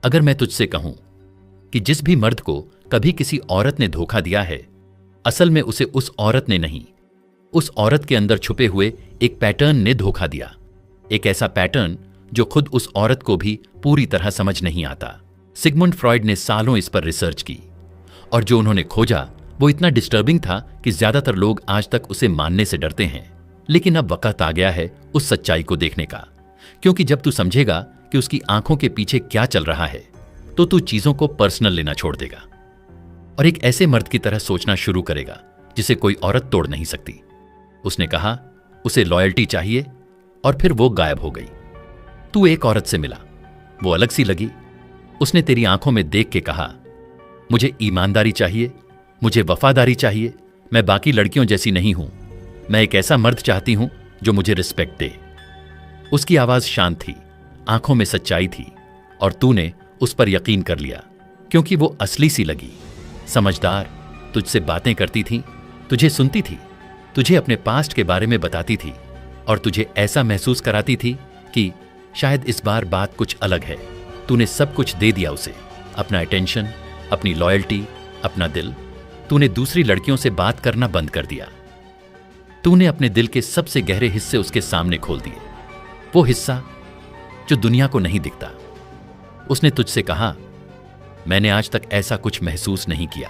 अगर मैं तुझसे कहूं कि जिस भी मर्द को कभी किसी औरत ने धोखा दिया है, असल में उसे उस औरत ने नहीं, उस औरत के अंदर छुपे हुए एक पैटर्न ने धोखा दिया। एक ऐसा पैटर्न जो खुद उस औरत को भी पूरी तरह समझ नहीं आता। सिगमुंड फ्रॉइड ने सालों इस पर रिसर्च की और जो उन्होंने खोजा वो इतना डिस्टर्बिंग था कि ज्यादातर लोग आज तक उसे मानने से डरते हैं। लेकिन अब वक्त आ गया है उस सच्चाई को देखने का, क्योंकि जब तू समझेगा कि उसकी आंखों के पीछे क्या चल रहा है तो तू चीजों को पर्सनल लेना छोड़ देगा और एक ऐसे मर्द की तरह सोचना शुरू करेगा जिसे कोई औरत तोड़ नहीं सकती। उसने कहा उसे लॉयल्टी चाहिए और फिर वो गायब हो गई। तू एक औरत से मिला, वो अलग सी लगी। उसने तेरी आंखों में देख के कहा मुझे ईमानदारी चाहिए, मुझे वफादारी चाहिए, मैं बाकी लड़कियों जैसी नहीं हूं, मैं एक ऐसा मर्द चाहती हूं जो मुझे रिस्पेक्ट दे। उसकी आवाज शांत थी, आंखों में सच्चाई थी और तूने उस पर यकीन कर लिया क्योंकि वो असली सी लगी। समझदार, तुझसे बातें करती थी, तुझे सुनती थी, तुझे अपने पास्ट के बारे में बताती थी और तुझे ऐसा महसूस कराती थी कि शायद इस बार बात कुछ अलग है। तूने सब कुछ दे दिया उसे, अपना अटेंशन, अपनी लॉयल्टी, अपना दिल। तूने दूसरी लड़कियों से बात करना बंद कर दिया। तूने अपने दिल के सबसे गहरे हिस्से उसके सामने खोल दिए, वो हिस्सा जो दुनिया को नहीं दिखता। उसने तुझसे कहा मैंने आज तक ऐसा कुछ महसूस नहीं किया।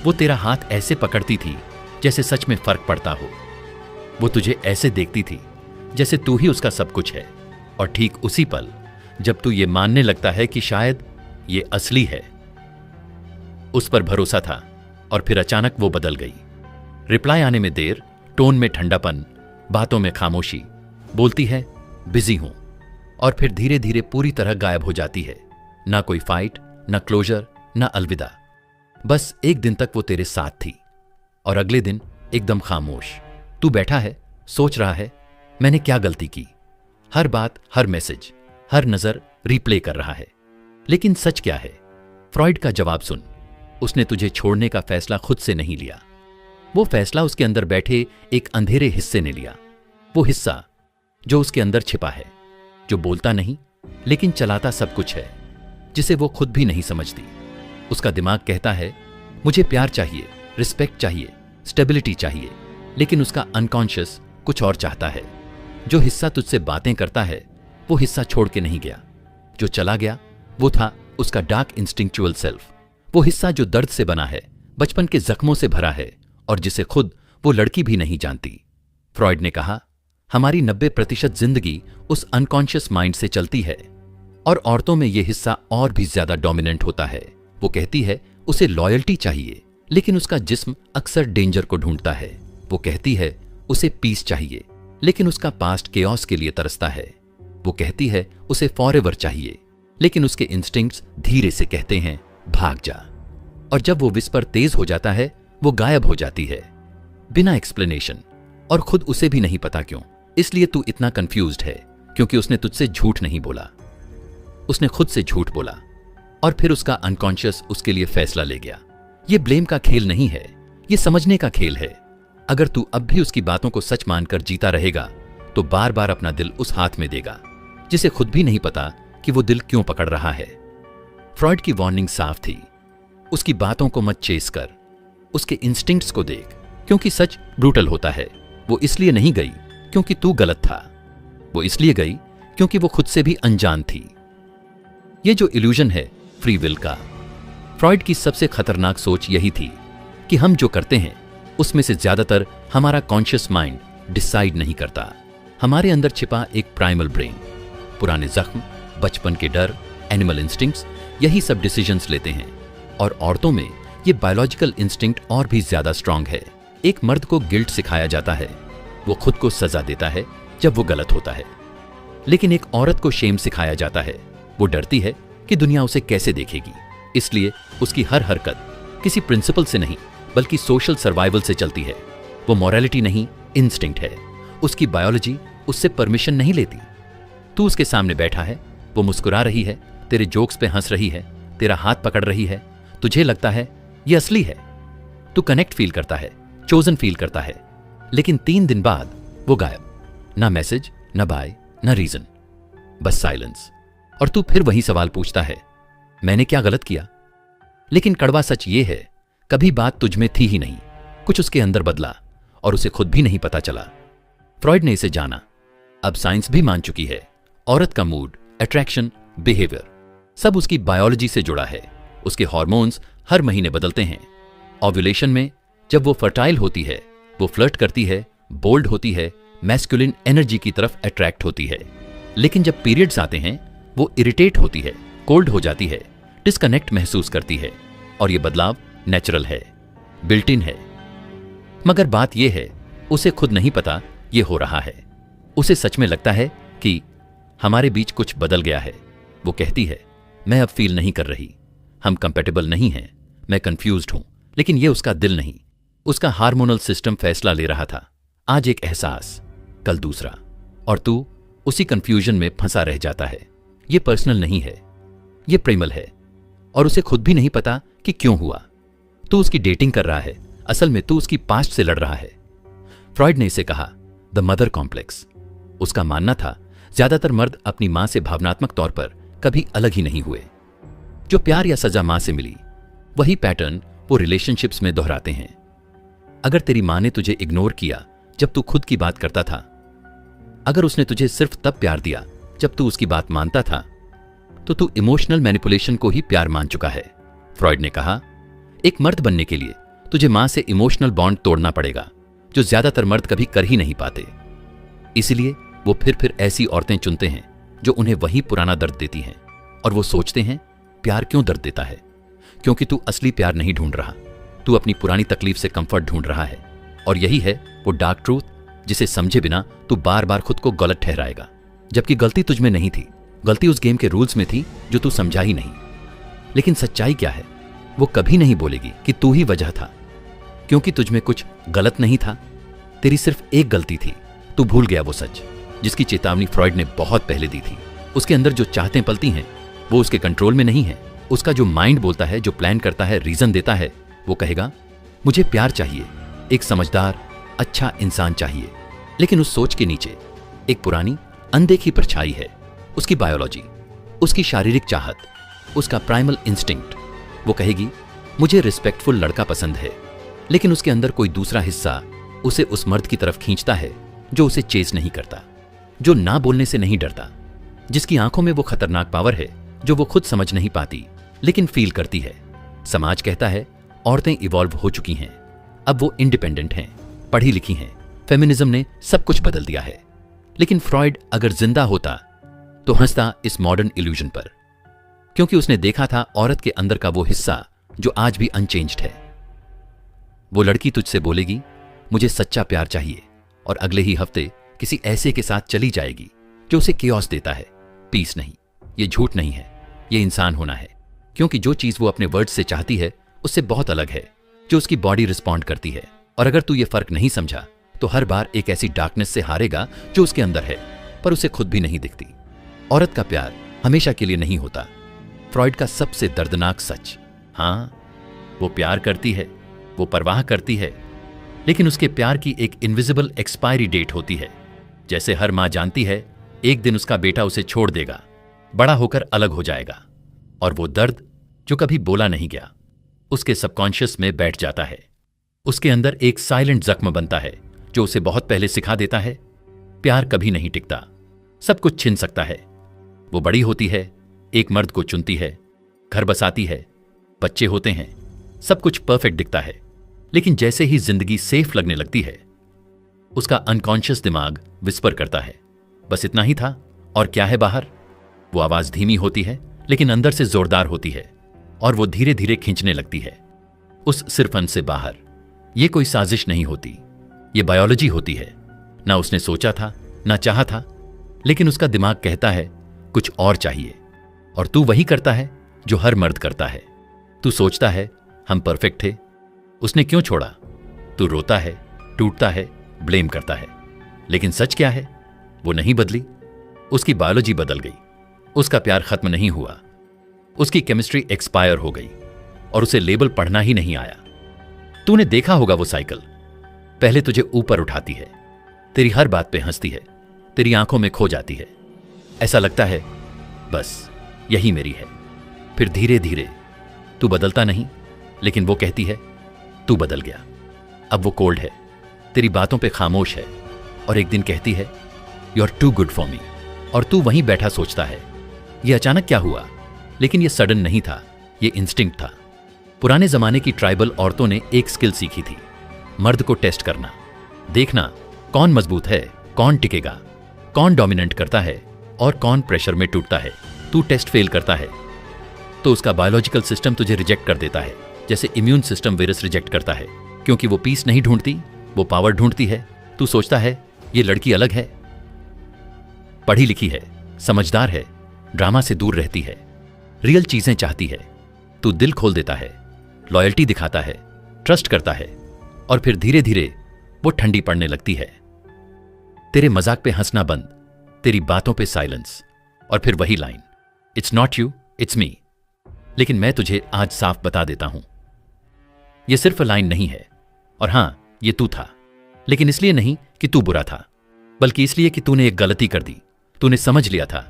वो तेरा हाथ ऐसे पकड़ती थी जैसे सच में फर्क पड़ता हो। वो तुझे ऐसे देखती थी जैसे तू ही उसका सब कुछ है। और ठीक उसी पल जब तू ये मानने लगता है कि शायद ये असली है, उस पर भरोसा था और फिर अचानक वो बदल गई। रिप्लाई आने में देर, टोन में ठंडापन, बातों में खामोशी। बोलती है बिजी हूं और फिर धीरे धीरे पूरी तरह गायब हो जाती है। ना कोई फाइट, ना क्लोजर, ना अलविदा। बस एक दिन तक वो तेरे साथ थी और अगले दिन एकदम खामोश। तू बैठा है, सोच रहा है मैंने क्या गलती की। हर बात, हर मैसेज, हर नजर रिप्ले कर रहा है। लेकिन सच क्या है? फ्रॉइड का जवाब सुन। उसने तुझे छोड़ने का फैसला खुद से नहीं लिया। वो फैसला उसके अंदर बैठे एक अंधेरे हिस्से ने लिया। वो हिस्सा जो उसके अंदर छिपा है, जो बोलता नहीं लेकिन चलाता सब कुछ है, जिसे वो खुद भी नहीं समझती। उसका दिमाग कहता है मुझे प्यार चाहिए, रिस्पेक्ट चाहिए, स्टेबिलिटी चाहिए, लेकिन उसका अनकॉन्शियस कुछ और चाहता है। जो हिस्सा तुझसे बातें करता है वो हिस्सा छोड़ के नहीं गया। जो चला गया वो था उसका डार्क इंस्टिंक्चुअल सेल्फ। वो हिस्सा जो दर्द से बना है, बचपन के जख्मों से भरा है और जिसे खुद वो लड़की भी नहीं जानती। फ्रॉइड ने कहा हमारी 90% जिंदगी उस अनकॉन्शियस माइंड से चलती है और औरतों में यह हिस्सा और भी ज्यादा डोमिनेंट होता है। वो कहती है उसे लॉयल्टी चाहिए, लेकिन उसका जिस्म अक्सर डेंजर को ढूंढता है। वो कहती है उसे पीस चाहिए, लेकिन उसका पास्ट केओस के लिए तरसता है। वो कहती है उसे फॉरएवर चाहिए, लेकिन उसके इंस्टिंक्ट्स धीरे से कहते हैं भाग जा। और जब वो विस्पर तेज हो जाता है वो गायब हो जाती है बिना एक्सप्लेनेशन, और खुद उसे भी नहीं पता क्यों। इसलिए तू इतना कंफ्यूज्ड है क्योंकि उसने तुझसे झूठ नहीं बोला, उसने खुद से झूठ बोला और फिर उसका अनकॉन्शियस उसके लिए फैसला ले गया। ये ब्लेम का खेल नहीं है, ये समझने का खेल है। अगर तू अब भी उसकी बातों को सच मानकर जीता रहेगा तो बार बार अपना दिल उस हाथ में देगा जिसे खुद भी नहीं पता कि वो दिल क्यों पकड़ रहा है। फ्रॉइड की वार्निंग साफ थी, उसकी बातों को मत चेस कर, उसके इंस्टिंक्ट्स को देख, क्योंकि सच ब्रूटल होता है। वो इसलिए नहीं गई क्योंकि तू गलत था, वो इसलिए गई क्योंकि वो खुद से भी अनजान थी। ये जो इल्यूजन है फ्री विल का, फ्रॉइड की सबसे खतरनाक सोच यही थी कि हम जो करते हैं उसमें से ज्यादातर हमारा कॉन्शियस माइंड डिसाइड नहीं करता। हमारे अंदर छिपा एक प्राइमल ब्रेन, पुराने जख्म, बचपन के डर, एनिमल इंस्टिंक्ट्स, यही सब डिसीजंस लेते हैं। और औरतों में ये बायोलॉजिकल इंस्टिंक्ट और भी ज्यादा स्ट्रांग है। एक मर्द को गिल्ट सिखाया जाता है, वो खुद को सजा देता है जब वो गलत होता है। लेकिन एक औरत को शेम सिखाया जाता है, वो डरती है कि दुनिया उसे कैसे देखेगी। इसलिए उसकी हर हरकत किसी प्रिंसिपल से नहीं बल्कि सोशल सर्वाइवल से चलती है। वो मॉरलिटी नहीं, इंस्टिंक्ट है। उसकी बायोलॉजी उससे परमिशन नहीं लेती। तू उसके सामने बैठा है, वो मुस्कुरा रही है, तेरे जोक्स पे हंस रही है, तेरा हाथ पकड़ रही है, तुझे लगता है ये असली है। तू कनेक्ट फील करता है, चोजन फील करता है, लेकिन 3 दिन बाद वो गायब। ना मैसेज, ना बाय, ना रीजन, बस साइलेंस। और तू फिर वही सवाल पूछता है, मैंने क्या गलत किया? लेकिन कड़वा सच ये है, कभी बात तुझ में थी ही नहीं, कुछ उसके अंदर बदला और उसे खुद भी नहीं पता चला। फ्रॉइड ने इसे जाना, अब साइंस भी मान चुकी है। औरत का मूड, अट्रैक्शन, बिहेवियर सब उसकी बायोलॉजी से जुड़ा है। उसके हार्मोन्स हर महीने बदलते हैं। ओव्यूलेशन में जब वो फर्टाइल होती है, वो फ्लर्ट करती है, बोल्ड होती है, मैस्कुलिन एनर्जी की तरफ अट्रैक्ट होती है। लेकिन जब पीरियड्स आते हैं, वो इरिटेट होती है, कोल्ड हो जाती है, डिस्कनेक्ट महसूस करती है। और ये बदलाव नेचुरल है, बिल्ट इन है। मगर बात यह है, उसे खुद नहीं पता ये हो रहा है। उसे सच में लगता है कि हमारे बीच कुछ बदल गया है। वो कहती है, मैं अब फील नहीं कर रही, हम कंपेटेबल नहीं हैं, मैं कंफ्यूज्ड हूं। लेकिन ये उसका दिल नहीं, उसका हार्मोनल सिस्टम फैसला ले रहा था। आज एक एहसास, कल दूसरा, और तू उसी कंफ्यूजन में फंसा रह जाता है। ये पर्सनल नहीं है, ये प्रेमल है, और उसे खुद भी नहीं पता कि क्यों हुआ। तू उसकी डेटिंग कर रहा है, असल में तू उसकी पास्ट से लड़ रहा है। फ्रॉइड ने इसे कहा द मदर कॉम्प्लेक्स। उसका मानना था ज्यादातर मर्द अपनी मां से भावनात्मक तौर पर कभी अलग ही नहीं हुए। जो प्यार या सजा मां से मिली, वही पैटर्न वो रिलेशनशिप्स में दोहराते हैं। अगर तेरी मां ने तुझे इग्नोर किया जब तू खुद की बात करता था, अगर उसने तुझे सिर्फ तब प्यार दिया जब तू उसकी बात मानता था, तो तू इमोशनल मैनिपुलेशन को ही प्यार मान चुका है। फ्रॉइड ने कहा, एक मर्द बनने के लिए तुझे मां से इमोशनल बॉन्ड तोड़ना पड़ेगा, जो ज्यादातर मर्द कभी कर ही नहीं पाते। इसलिए वो फिर ऐसी औरतें चुनते हैं जो उन्हें वही पुराना दर्द देती हैं, और वो सोचते हैं प्यार क्यों दर्द देता है? क्योंकि तू असली प्यार नहीं ढूंढ रहा, तू अपनी पुरानी तकलीफ से कंफर्ट ढूंढ रहा है। और यही है वो डार्क ट्रूथ, जिसे समझे बिना तू बार बार खुद को गलत ठहराएगा, जबकि गलती तुझ में नहीं थी, गलती उस गेम के रूल्स में थी जो तू समझा ही नहीं। लेकिन सच्चाई क्या है? वो कभी नहीं बोलेगी कि तू ही वजह था, क्योंकि तुझ में कुछ गलत नहीं था, तेरी सिर्फ एक गलती थी। तू भूल गया वो सच जिसकी चेतावनी फ्रॉइड ने बहुत पहले दी थी। उसके अंदर जो चाहतें पलती हैं, वो उसके कंट्रोल में नहीं है। उसका जो माइंड बोलता है, जो प्लान करता है, रीजन देता है, वो कहेगा मुझे प्यार चाहिए, एक समझदार अच्छा इंसान चाहिए। लेकिन उस सोच के नीचे एक पुरानी अनदेखी परछाई है, उसकी बायोलॉजी, उसकी शारीरिक चाहत, उसका प्राइमल इंस्टिंक्ट। वो कहेगी मुझे रिस्पेक्टफुल लड़का पसंद है, लेकिन उसके अंदर कोई दूसरा हिस्सा उसे उस मर्द की तरफ खींचता है जो उसे चेस नहीं करता, जो ना बोलने से नहीं डरता, जिसकी आंखों में वो खतरनाक पावर है जो वो खुद समझ नहीं पाती लेकिन फील करती है। समाज कहता है औरतें इवॉल्व हो चुकी हैं, अब वो इंडिपेंडेंट हैं, पढ़ी लिखी हैं, फेमिनिज्म ने सब कुछ बदल दिया है। लेकिन फ्रॉइड अगर जिंदा होता तो हंसता इस मॉडर्न इल्यूजन पर, क्योंकि उसने देखा था औरत के अंदर का वो हिस्सा जो आज भी अनचेंज्ड है। वो लड़की तुझसे बोलेगी मुझे सच्चा प्यार चाहिए, और अगले ही हफ्ते किसी ऐसे के साथ चली जाएगी जो उसे केओस देता है, पीस नहीं। ये झूठ नहीं है, ये इंसान होना है, क्योंकि जो चीज वो अपने वर्ड से चाहती है उससे बहुत अलग है जो उसकी बॉडी रिस्पॉन्ड करती है। और अगर तू ये फर्क नहीं समझा तो हर बार एक ऐसी डार्कनेस से हारेगा जो उसके अंदर है, पर उसे खुद भी नहीं दिखती। औरत का प्यार हमेशा के लिए नहीं होता। फ्रॉइड का सबसे दर्दनाक सच, हाँ वो प्यार करती है, वो परवाह करती है, लेकिन उसके प्यार की एक इनविजिबल एक्सपायरी डेट होती है। जैसे हर मां जानती है एक दिन उसका बेटा उसे छोड़ देगा, बड़ा होकर अलग हो जाएगा, और वो दर्द जो कभी बोला नहीं गया उसके सबकॉन्शियस में बैठ जाता है। उसके अंदर एक साइलेंट जख्म बनता है जो उसे बहुत पहले सिखा देता है प्यार कभी नहीं टिकता, सब कुछ छिन सकता है। वो बड़ी होती है, एक मर्द को चुनती है, घर बसाती है, बच्चे होते हैं, सब कुछ परफेक्ट दिखता है। लेकिन जैसे ही जिंदगी सेफ लगने लगती है, उसका अनकॉन्शियस दिमाग विस्पर करता है, बस इतना ही था और क्या है बाहर। वो आवाज धीमी होती है लेकिन अंदर से जोरदार होती है, और वो धीरे धीरे खींचने लगती है उस सिरफन से बाहर। ये कोई साजिश नहीं होती, ये बायोलॉजी होती है। ना उसने सोचा था, ना चाहा था, लेकिन उसका दिमाग कहता है कुछ और चाहिए, और तू वही करता है जो हर मर्द करता है। तू सोचता है हम परफेक्ट थे, उसने क्यों छोड़ा। तू रोता है, टूटता है, ब्लेम करता है, लेकिन सच क्या है? वो नहीं बदली, उसकी बायोलॉजी बदल गई, उसका प्यार खत्म नहीं हुआ, उसकी केमिस्ट्री एक्सपायर हो गई, और उसे लेबल पढ़ना ही नहीं आया। तूने देखा होगा वो साइकिल, पहले तुझे ऊपर उठाती है, तेरी हर बात पे हंसती है, तेरी आंखों में खो जाती है, ऐसा लगता है बस यही मेरी है, फिर धीरे धीरे तू बदलता नहीं, लेकिन वो कहती है तू बदल गया। अब वो कोल्ड है, तेरी बातों पे खामोश है, और एक दिन कहती है you are too good for me. और तू वहीं बैठा सोचता है ये अचानक क्या हुआ, लेकिन ये सडन नहीं था, ये इंस्टिंक्ट था। पुराने जमाने की ट्राइबल औरतों ने एक स्किल सीखी थी, मर्द को टेस्ट करना, देखना कौन मजबूत है, कौन टिकेगा, कौन डोमिनेंट करता है और कौन प्रेशर में टूटता है। तू टेस्ट फेल करता है तो उसका बायोलॉजिकल सिस्टम तुझे रिजेक्ट कर देता है, जैसे इम्यून सिस्टम वायरस रिजेक्ट करता है, क्योंकि वो पीस नहीं ढूंढती, वो पावर ढूंढती है। तू सोचता है ये लड़की अलग है, पढ़ी लिखी है, समझदार है, ड्रामा से दूर रहती है, रियल चीजें चाहती है। तू दिल खोल देता है, लॉयल्टी दिखाता है, ट्रस्ट करता है, और फिर धीरे धीरे वो ठंडी पड़ने लगती है। तेरे मजाक पे हंसना बंद, तेरी बातों पे साइलेंस, और फिर वही line it's not you it's me. लेकिन मैं तुझे आज साफ बता देता हूं, यह सिर्फ लाइन नहीं है। और हां, ये तू था, लेकिन इसलिए नहीं कि तू बुरा था, बल्कि इसलिए कि तूने एक गलती कर दी। तूने समझ लिया था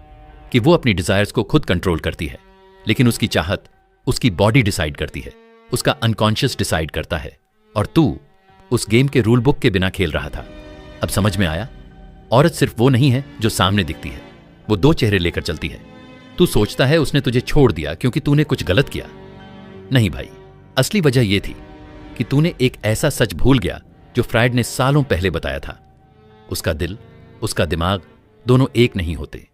कि वो अपनी डिजायर्स को खुद कंट्रोल करती है, लेकिन उसकी चाहत उसकी बॉडी डिसाइड करती है, उसका अनकॉन्शियस डिसाइड करता है, और तू उस गेम के रूल बुक के बिना खेल रहा था। अब समझ में आया, औरत सिर्फ वो नहीं है जो सामने दिखती है, वो दो चेहरे लेकर चलती है। तू सोचता है उसने तुझे छोड़ दिया क्योंकि तूने कुछ गलत किया। नहीं भाई, असली वजह यह थी कि तूने एक ऐसा सच भूल गया जो फ्रायड ने सालों पहले बताया था। उसका दिल, उसका दिमाग दोनों एक नहीं होते।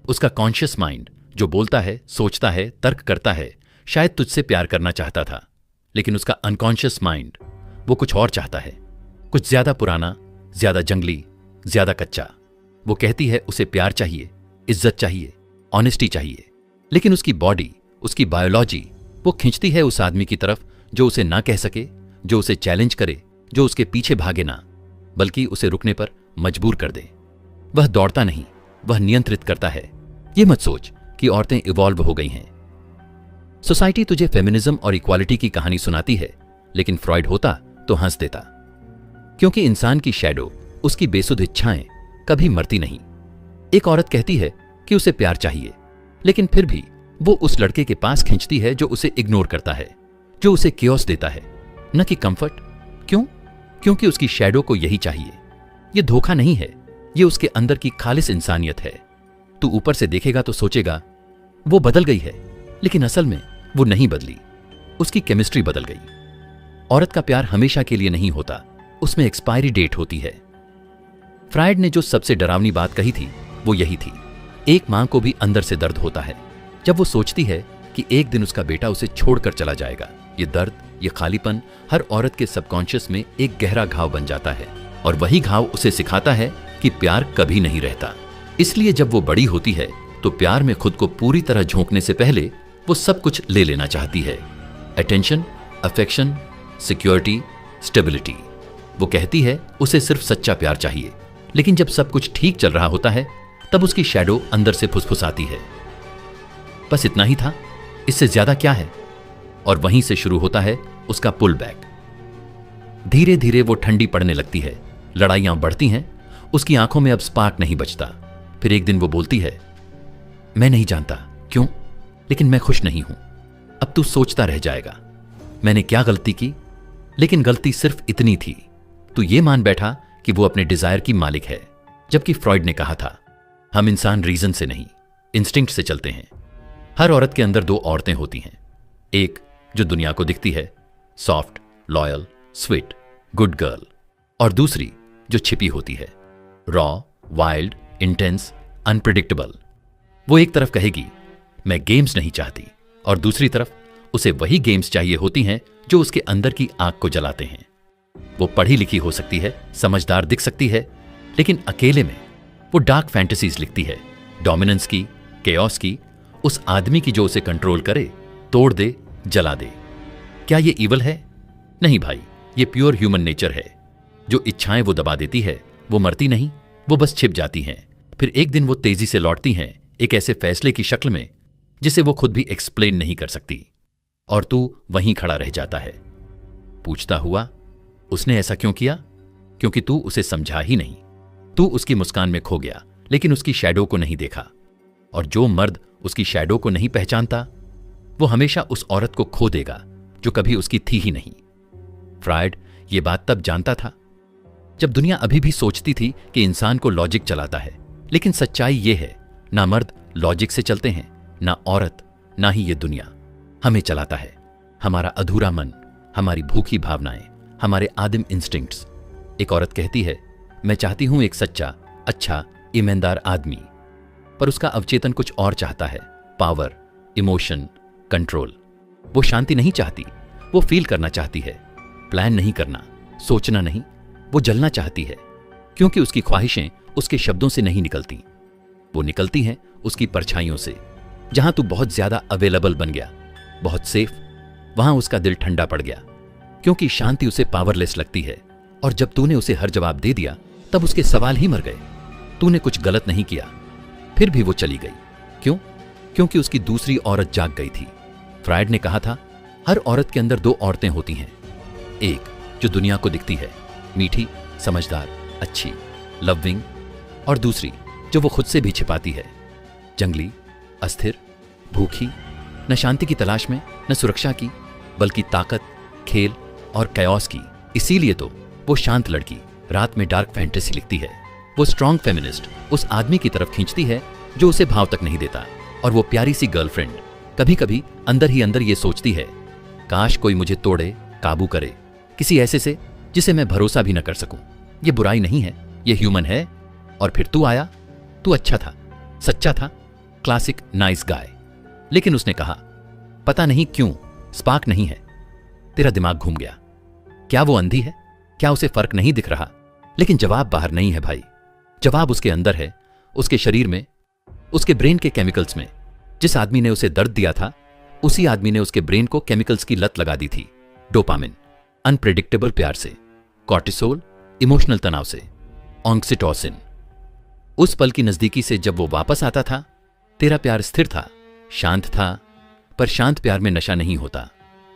उसका कॉन्शियस माइंड जो बोलता है, सोचता है, तर्क करता है, शायद तुझसे प्यार करना चाहता था, लेकिन उसका अनकॉन्शियस माइंड वो कुछ और चाहता है, कुछ ज्यादा पुराना, ज्यादा जंगली, ज्यादा कच्चा। वो कहती है उसे प्यार चाहिए, इज्जत चाहिए, ऑनेस्टी चाहिए, लेकिन उसकी बॉडी, उसकी बायोलॉजी वो खींचती है उस आदमी की तरफ जो उसे ना कह सके, जो उसे चैलेंज करे, जो उसके पीछे भागे ना, बल्कि उसे रुकने पर मजबूर कर दे। वह दौड़ता नहीं, वह नियंत्रित करता है। यह मत सोच कि औरतें इवॉल्व हो गई हैं। सोसाइटी तुझे फेमिनिज्म और इक्वालिटी की कहानी सुनाती है, लेकिन फ्रॉइड होता तो हंस देता, क्योंकि इंसान की शैडो, उसकी बेसुध इच्छाएं कभी मरती नहीं। एक औरत कहती है कि उसे प्यार चाहिए, लेकिन फिर भी वो उस लड़के के पास खींचती है जो उसे इग्नोर करता है, जो उसे क्योस देता है, न कि कंफर्ट। क्यों? क्योंकि उसकी शैडो को यही चाहिए। ये धोखा नहीं है, ये उसके अंदर की खालिस इंसानियत है। तू ऊपर से देखेगा तो सोचेगा वो बदल गई है, लेकिन असल में वो नहीं बदली, उसकी केमिस्ट्री बदल गई। औरत का प्यार हमेशा के लिए नहीं होता, उसमें एक्सपायरी डेट होती है। फ्रायड ने जो सबसे डरावनी बात कही थी वो यही थी। एक मां को भी अंदर से दर्द होता है जब वो सोचती है कि एक दिन उसका बेटा उसे छोड़कर चला जाएगा। ये दर्द, ये खालीपन हर औरत के सबकॉन्शियस में एक गहरा घाव बन जाता है, और वही घाव उसे सिखाता है कि प्यार कभी नहीं रहता। इसलिए जब वो बड़ी होती है तो प्यार में खुद को पूरी तरह झोंकने से पहले वो सब कुछ ले लेना चाहती है। Attention, affection, security, stability. वो कहती है उसे सिर्फ सच्चा प्यार चाहिए, लेकिन जब सब कुछ ठीक चल रहा होता है तब उसकी शैडो अंदर से फुसफुसाती है, बस इतना ही था, इससे ज्यादा क्या है। और वहीं से शुरू होता है उसका पुल बैक। धीरे धीरे वो ठंडी पड़ने लगती है, लड़ाइयां बढ़ती हैं, उसकी आंखों में अब स्पार्क नहीं बचता। फिर एक दिन वो बोलती है मैं नहीं जानता क्यों, लेकिन मैं खुश नहीं हूं। अब तू सोचता रह जाएगा मैंने क्या गलती की, लेकिन गलती सिर्फ इतनी थी, तू ये मान बैठा कि वो अपने डिजायर की मालिक है। जबकि फ्रॉइड ने कहा था हम इंसान रीजन से नहीं, इंस्टिंक्ट से चलते हैं। हर औरत के अंदर दो औरतें होती हैं, एक जो दुनिया को दिखती है, soft, loyal, sweet, good girl, और दूसरी जो छिपी होती है, रॉ, वाइल्ड, इंटेंस, अनप्रिडिक्टेबल। वो एक तरफ कहेगी मैं गेम्स नहीं चाहती, और दूसरी तरफ उसे वही गेम्स चाहिए होती हैं जो उसके अंदर की आग को जलाते हैं। वो पढ़ी लिखी हो सकती है, समझदार दिख सकती है, लेकिन अकेले में वो डार्क फैंटेसीज लिखती है, डोमिनेंस की, केओस की, उस आदमी की जो उसे कंट्रोल करे, तोड़ दे, जला दे। क्या ये ईवल है? नहीं भाई, ये प्योर ह्यूमन नेचर है। जो इच्छाएं वो दबा देती है वो मरती नहीं, वो बस छिप जाती हैं। फिर एक दिन वो तेजी से लौटती हैं, एक ऐसे फैसले की शक्ल में जिसे वो खुद भी एक्सप्लेन नहीं कर सकती, और तू वहीं खड़ा रह जाता है पूछता हुआ उसने ऐसा क्यों किया? क्योंकि तू उसे समझा ही नहीं। तू उसकी मुस्कान में खो गया, लेकिन उसकी शैडो को नहीं देखा। और जो मर्द उसकी शैडो को नहीं पहचानता वो हमेशा उस औरत को खो देगा जो कभी उसकी थी ही नहीं। फ्रायड ये बात तब जानता था जब दुनिया अभी भी सोचती थी कि इंसान को लॉजिक चलाता है, लेकिन सच्चाई ये है, ना मर्द लॉजिक से चलते हैं, ना औरत, ना ही ये दुनिया हमें चलाता है। हमारा अधूरा मन, हमारी भूखी भावनाएं, हमारे आदिम इंस्टिंक्ट्स। एक औरत कहती है, मैं चाहती हूं एक सच्चा, अच्छा, ईमानदार आदमी, पर उसका अवचेतन कुछ और चाहता है, पावर, इमोशन, कंट्रोल। वो शांति नहीं चाहती, वो फील करना चाहती है, प्लान नहीं करना, सोचना नहीं। वो जलना चाहती है, क्योंकि उसकी ख्वाहिशें उसके शब्दों से नहीं निकलती, वो निकलती हैं उसकी परछाइयों से। जहां तू बहुत ज्यादा अवेलेबल बन गया, बहुत सेफ, वहां उसका दिल ठंडा पड़ गया, क्योंकि शांति उसे पावरलेस लगती है। और जब तूने उसे हर जवाब दे दिया, तब उसके सवाल ही मर गए। तूने कुछ गलत नहीं किया, फिर भी वो चली गई। क्यों? क्योंकि उसकी दूसरी औरत जाग गई थी। फ्रायड ने कहा था, हर औरत के अंदर दो औरतें होती हैं, एक जो दुनिया को दिखती है, मीठी, समझदार, अच्छी, लविंग, और दूसरी जो वो खुद से भी छिपाती है, जंगली, अस्थिर, भूखी, न शांति की तलाश में, न सुरक्षा की, बल्कि ताकत, खेल और कयास की। इसीलिए तो वो शांत लड़की रात में डार्क फैंटेसी लिखती है। वो स्ट्रांग फेमिनिस्ट उस आदमी की तरफ खींचती है जो उसे भाव तक नहीं देता। और वो प्यारी सी गर्लफ्रेंड कभी कभी अंदर ही अंदर ये सोचती है, काश कोई मुझे तोड़े, काबू करे, किसी ऐसे से जिसे मैं भरोसा भी न कर सकूं। ये बुराई नहीं है, ये ह्यूमन है। और फिर तू आया, तू अच्छा था, सच्चा था, क्लासिक नाइस गाय। लेकिन उसने कहा, पता नहीं क्यों स्पार्क नहीं है, तेरा दिमाग घूम गया। क्या वो अंधी है? क्या उसे फर्क नहीं दिख रहा? लेकिन जवाब बाहर नहीं है भाई, जवाब उसके अंदर है, उसके शरीर में, उसके ब्रेन के केमिकल्स में। जिस आदमी ने उसे दर्द दिया था, उसी आदमी ने उसके ब्रेन को केमिकल्स की लत लगा दी थी। डोपामिन, अनप्रेडिक्टेबल प्यार से, कॉर्टिसोल, इमोशनल तनाव से, ऑक्सीटोसिन। उस पल की नजदीकी से जब वो वापस आता था, तेरा प्यार स्थिर था, शांत था, पर शांत प्यार में नशा नहीं होता।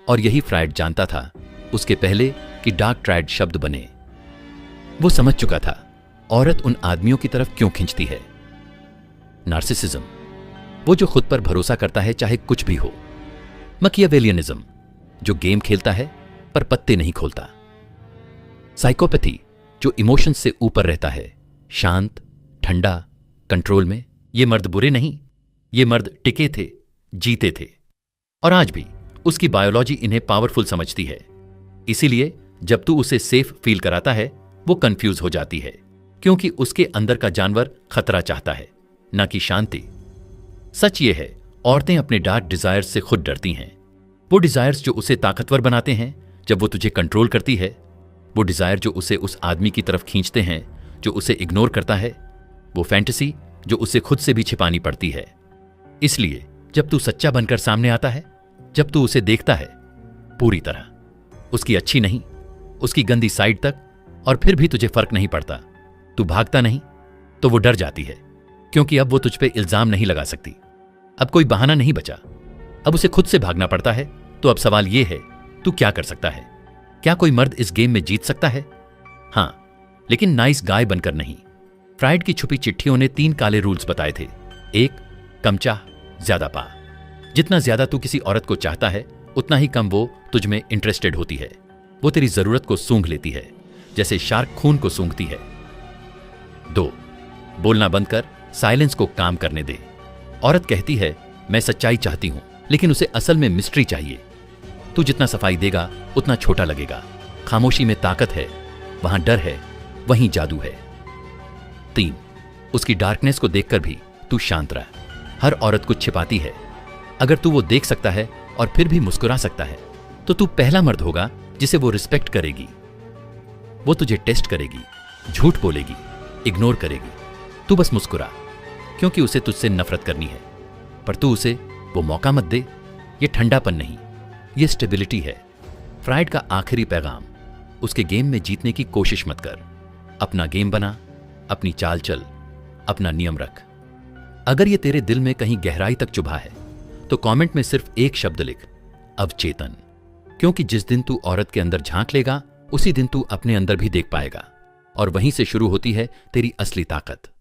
और यही फ्रायड जानता था उसके पहले कि डार्क ट्रायड शब्द बने। वो समझ चुका था औरत उन आदमियों की तरफ क्यों खींचती है। नार्सिसिज्म, वो जो खुद पर भरोसा करता है चाहे कुछ भी हो। मकियावेलियनिज्म, जो गेम खेलता है पर पत्ते नहीं खोलता। साइकोपैथी, जो इमोशंस से ऊपर रहता है, शांत, ठंडा, कंट्रोल में। ये मर्द बुरे नहीं, ये मर्द टिके थे, जीते थे, और आज भी उसकी बायोलॉजी इन्हें पावरफुल समझती है। इसीलिए जब तू उसे सेफ फील कराता है, वो कंफ्यूज हो जाती है, क्योंकि उसके अंदर का जानवर खतरा चाहता है, ना कि शांति। सच ये है, औरतें अपने डार्क डिजायर्स से खुद डरती हैं। वो डिजायर्स जो उसे ताकतवर बनाते हैं जब वो तुझे कंट्रोल करती है, वो डिजायर जो उसे उस आदमी की तरफ खींचते हैं जो उसे इग्नोर करता है, वो फैंटेसी जो उसे खुद से भी छिपानी पड़ती है। इसलिए जब तू सच्चा बनकर सामने आता है, जब तू उसे देखता है पूरी तरह, उसकी अच्छी नहीं, उसकी गंदी साइड तक, और फिर भी तुझे फर्क नहीं पड़ता, तू भागता नहीं, तो वो डर जाती है, क्योंकि अब वो तुझ पे इल्जाम नहीं लगा सकती। अब कोई बहाना नहीं बचा, अब उसे खुद से भागना पड़ता है। तो अब सवाल ये है, तू क्या कर सकता है? क्या कोई मर्द इस गेम में जीत सकता है? हां, लेकिन नाइस गाय बनकर नहीं। फ्रायड की छुपी चिट्ठियों ने 3 काले रूल्स बताए थे। एक, कम चाह, ज्यादा पा। जितना ज्यादा तू किसी औरत को चाहता है, उतना ही कम वो तुझ में इंटरेस्टेड होती है। वो तेरी जरूरत को सूंघ लेती है, जैसे शार्क खून को सूंघती है। 2, बोलना बंद कर, साइलेंस को काम करने दे। औरत कहती है, मैं सच्चाई चाहती हूं, लेकिन उसे असल में मिस्ट्री चाहिए। तू जितना सफाई देगा उतना छोटा लगेगा। खामोशी में ताकत है, वहां डर है, वहीं जादू है। 3, उसकी डार्कनेस को देखकर भी तू शांत रह। हर औरत कुछ छिपाती है। अगर तू वो देख सकता है और फिर भी मुस्कुरा सकता है, तो तू पहला मर्द होगा जिसे वो रिस्पेक्ट करेगी। वो तुझे टेस्ट करेगी, झूठ बोलेगी, इग्नोर करेगी। तू बस मुस्कुरा, क्योंकि उसे तुझसे नफरत करनी है। पर तू उसे वो मौका मत दे। ये ठंडापन नहीं, ये स्टेबिलिटी है। फ्रायड का आखिरी पैगाम, उसके गेम में जीतने की कोशिश मत कर। अपना गेम बना, अपनी चाल चल, अपना नियम रख। अगर ये तेरे दिल में कहीं गहराई तक चुभा है, तो कमेंट में सिर्फ एक शब्द लिख, अवचेतन। क्योंकि जिस दिन तू औरत के अंदर झांक लेगा, उसी दिन तू अपने अंदर भी देख पाएगा। और वहीं से शुरू होती है तेरी असली ताकत।